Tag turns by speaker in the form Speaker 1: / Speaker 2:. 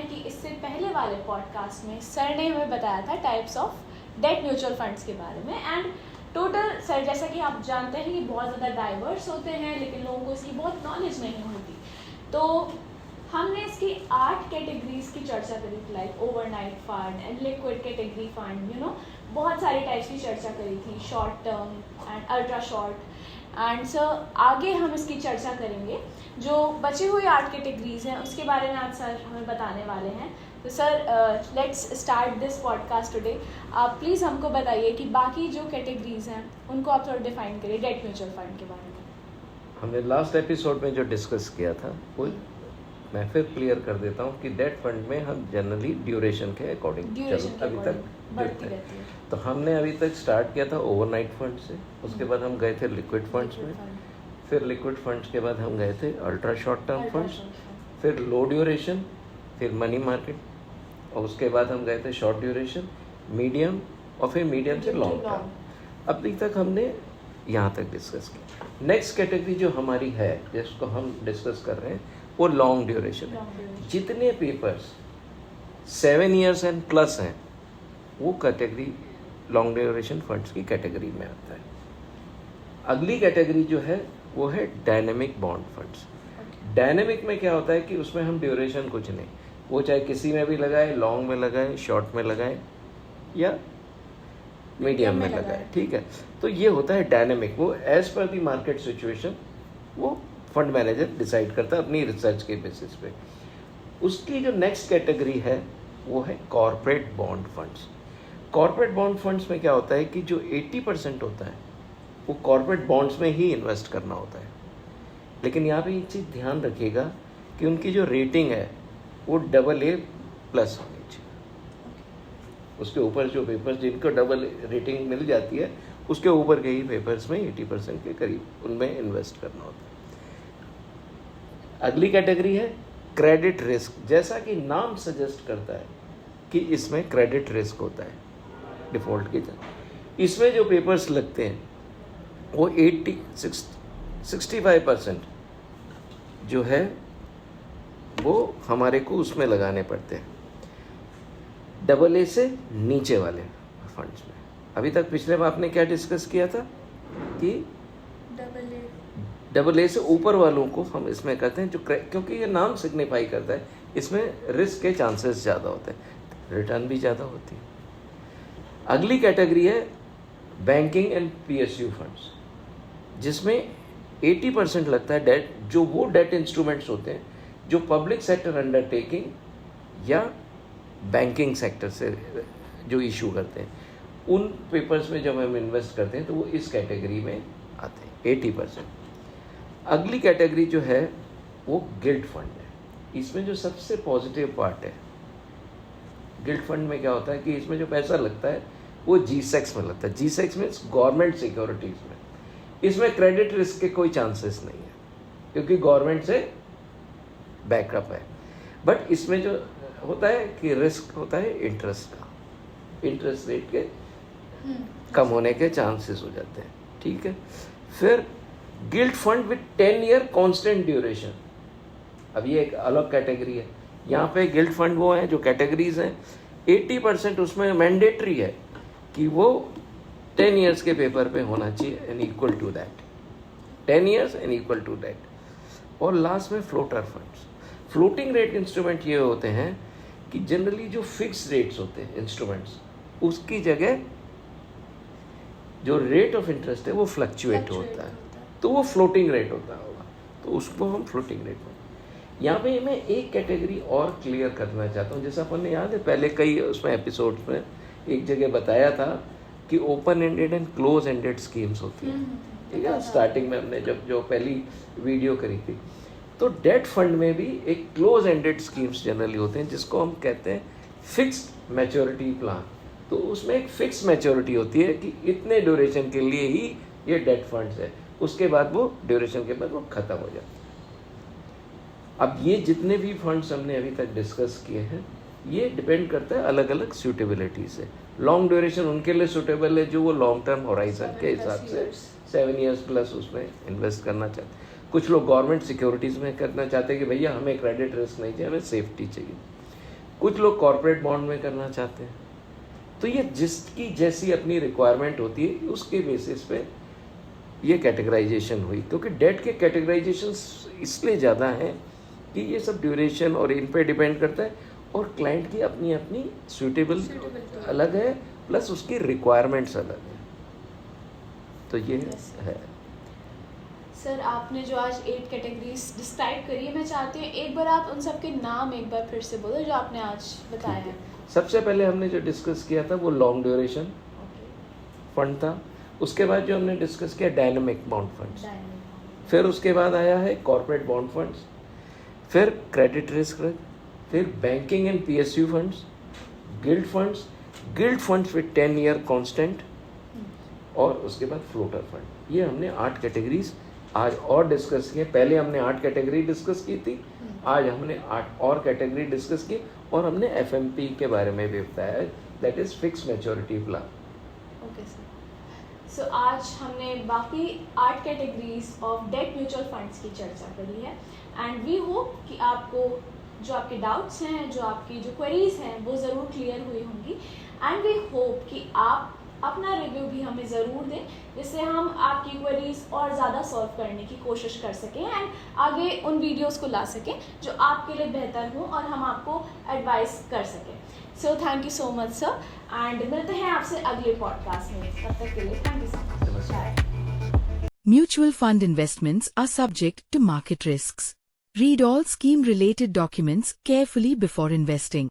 Speaker 1: कि इससे पहले वाले पॉडकास्ट में सर ने हमें बताया था types of debt mutual funds के बारे में। एंड टोटल सर, जैसा कि आप जानते हैं कि बहुत ज़्यादा डाइवर्स होते हैं, लेकिन लोगों को इसकी बहुत नॉलेज नहीं होती। तो हमने इसकी 8 कैटेगरीज की चर्चा करी थी, like overnight fund and liquid category fund, बहुत सारी टाइप्स की चर्चा करी थी, short term and ultra short. And sir आगे हम इसकी चर्चा करेंगे। जो बची हुई 8 कैटेगरीज हैं उसके बारे में आज सर हमें बताने वाले हैं। तो sir let's start this podcast today. आप प्लीज़ हमको बताइए कि बाकी जो कैटेगरीज हैं उनको आप थोड़ा डिफाइन करिए डेट म्यूचुअल फंड के बारे में।
Speaker 2: हमने लास्ट एपिसोड में जो डिस्कस किया था वो मैं फिर क्लियर कर देता हूँ कि डेट फंड में हम जनरली ड्यूरेशन के अकॉर्डिंग अभी तक बढ़ती रहती है। तो हमने अभी तक स्टार्ट किया था ओवरनाइट फंड से, उसके बाद हम गए थे लिक्विड फंड्स में, फिर लिक्विड फंड्स के बाद हम गए थे अल्ट्रा शॉर्ट टर्म फंड्स, फिर लो ड्यूरेशन, फिर मनी मार्केट, और उसके बाद हम गए थे शॉर्ट ड्यूरेशन, मीडियम, और फिर मीडियम से लॉन्ग टर्म। अभी तक हमने यहाँ तक डिस्कस किया। नेक्स्ट कैटेगरी जो हमारी है जिसको हम डिस्कस कर रहे हैं वो लॉन्ग ड्यूरेशन है। जितने पेपर्स 7 ईयर्स एंड प्लस हैं वो कैटेगरी लॉन्ग ड्यूरेशन फंड्स की कैटेगरी में आता है। अगली कैटेगरी जो है वो है डायनेमिक बॉन्ड फंड्स। डायनेमिक में क्या होता है कि उसमें हम ड्यूरेशन कुछ नहीं, वो चाहे किसी में भी लगाए, लॉन्ग में लगाए, शॉर्ट में लगाए या मीडियम में लगाए, ठीक है। तो ये होता है डायनेमिक, वो as per the market situation वो फंड मैनेजर डिसाइड करता है अपनी रिसर्च के बेसिस पे। उसकी जो नेक्स्ट कैटेगरी है वो है corporate bond funds. Corporate bond funds में क्या होता है कि जो 80% होता है वो कॉर्पोरेट बॉन्ड्स में ही इन्वेस्ट करना होता है। लेकिन यहाँ पे एक चीज़ ध्यान रखिएगा कि उनकी जो रेटिंग है वो AA+ होनी चाहिए। उसके ऊपर जो पेपर्स जिनको डबल रेटिंग मिल जाती है उसके ऊपर के ही पेपर्स में 80% के करीब उनमें इन्वेस्ट करना होता है। अगली कैटेगरी है क्रेडिट रिस्क। जैसा कि नाम सजेस्ट करता है कि इसमें क्रेडिट रिस्क होता है डिफ़ॉल्ट की तरह। इसमें जो पेपर्स लगते हैं वो 65% जो है वो हमारे को उसमें लगाने पड़ते हैं AA से नीचे वाले फंड्स में। अभी तक पिछले बार आपने क्या डिस्कस किया था कि AA से ऊपर वालों को हम इसमें कहते हैं, जो क्योंकि ये नाम सिग्निफाई करता है इसमें रिस्क के चांसेस ज़्यादा होते हैं, रिटर्न भी ज़्यादा होती है। अगली कैटेगरी है बैंकिंग एंड PSU फंड्स, जिसमें 80% लगता है डेट, जो वो डेट इंस्ट्रूमेंट्स होते हैं जो पब्लिक सेक्टर अंडरटेकिंग या बैंकिंग सेक्टर से जो इशू करते हैं, उन पेपर्स में जब हम इन्वेस्ट करते हैं तो वो इस कैटेगरी में आते हैं 80%। अगली कैटेगरी जो है वो गिल्ट फंड है। इसमें जो सबसे पॉजिटिव पार्ट है गिल्ट फंड में क्या होता है कि इसमें जो पैसा लगता है वो GSECs में लगता है। GSECs मीन्स गवर्नमेंट सिक्योरिटीज़ में। इसमें क्रेडिट रिस्क के कोई चांसेस नहीं है क्योंकि गवर्नमेंट से बैकअप है। बट इसमें जो होता है कि रिस्क होता है इंटरेस्ट का, इंटरेस्ट रेट के कम होने के चांसेस हो जाते हैं, ठीक है। फिर guilt fund with 10 year constant duration, अब ये एक अलग कैटेगरी है। यहाँ पे गिल्ट फंड वो हैं जो कैटेगरीज हैं 80% उसमें मैंडेटरी है कि वो 10 ईयर्स के पेपर पे होना चाहिए and equal to that, 10 years and equal to that. और लास्ट में floater funds. Floating rate instrument ये होते हैं कि जनरली जो फिक्स रेट्स होते हैं इंस्ट्रूमेंट्स, उसकी जगह जो रेट ऑफ इंटरेस्ट है वो फ्लक्चुएट होता है, तो वो फ्लोटिंग रेट होता होगा, तो उसको हम फ्लोटिंग रेट बोलते हैं। यहाँ पे मैं एक कैटेगरी और क्लियर करना चाहता हूँ। जैसा अपन ने याद है पहले कई उसमें एपिसोड्स में एक जगह बताया था कि open ended and close ended schemes होती हैं, ठीक है। स्टार्टिंग में हमने जब जो पहली वीडियो करी थी, तो डेट फंड में भी एक क्लोज एंडेड स्कीम्स जनरली होते हैं जिसको हम कहते हैं फिक्स्ड मैच्योरिटी प्लान। तो उसमें एक फिक्स मैच्योरिटी होती है कि इतने ड्यूरेशन के लिए ही ये डेट फंड्स है, उसके बाद वो ड्यूरेशन के बाद वो ख़त्म हो जाता है। अब ये जितने भी फंड्स हमने अभी तक डिस्कस किए हैं ये डिपेंड करता है अलग अलग सूटेबिलिटी से। लॉन्ग ड्यूरेशन उनके लिए सूटेबल है जो वो लॉन्ग टर्म होराइजन के हिसाब से 7 ईयर्स प्लस उसमें इन्वेस्ट करना चाहते हैं। कुछ लोग गवर्नमेंट सिक्योरिटीज़ में करना चाहते हैं कि भैया हमें क्रेडिट रिस्क नहीं चाहिए, हमें सेफ्टी चाहिए। कुछ लोग कॉर्पोरेट बॉन्ड में करना चाहते हैं। तो ये जिसकी जैसी अपनी रिक्वायरमेंट होती है उसके बेसिस पे ये कैटेगराइजेशन हुई, क्योंकि डेट के कैटेगराइजेशन इसलिए ज़्यादा हैं कि ये सब ड्यूरेशन और इन पे डिपेंड करता है, और क्लाइंट की अपनी अपनी सूटेबल अलग है, प्लस उसकी रिक्वायरमेंट्स अलग है। तो ये है।
Speaker 1: सर आपने जो आज 8 कैटेगरीज डिस्क्राइब करी है, मैं चाहती हूँ एक बार आप उन सब के नाम एक बार फिर से बोलो जो आपने आज बताया है।
Speaker 2: सबसे पहले हमने जो डिस्कस किया था वो लॉन्ग ड्यूरेशन फंड था। उसके बाद जो हमने डिस्कस किया डायनामिक बॉन्ड फंड्स, फिर उसके बाद आया है कॉर्पोरेट बॉन्ड फंड्स, फिर क्रेडिट रिस्क, फिर banking and PSU funds, guild funds with 10 year constant, और उसके बाद फ्लोटर फंड। ये हमने 8 कैटेगरीज आज और डिस्कस किए। पहले हमने 8 कैटेगरी डिस्कस की थी, आज हमने 8 और कैटेगरी डिस्कस की, और हमने एफएमपी के बारे में भी बताया, that is fix maturity plan.
Speaker 1: Okay sir, so आज हमने बाकी 8 categories of debt mutual funds की चर्चा करी है, एंड वी होप कि आपको जो आपके डाउट्स हैं, जो आपकी जो क्वेरीज हैं वो ज़रूर क्लियर हुई होंगी, एंड वी होप कि आप अपना रिव्यू भी हमें ज़रूर दें, जिससे हम आपकी क्वेरीज और ज़्यादा सॉल्व करने की कोशिश कर सकें एंड आगे उन वीडियोस को ला सकें जो आपके लिए बेहतर हों और हम आपको एडवाइस कर सकें। So thank you so much sir, and मिलते हैं आपसे अगले पॉडकास्ट में। तब तक के लिए thank you so much. Bye.
Speaker 3: Mutual fund investments are subject to market risks. Read all scheme-related documents carefully before investing.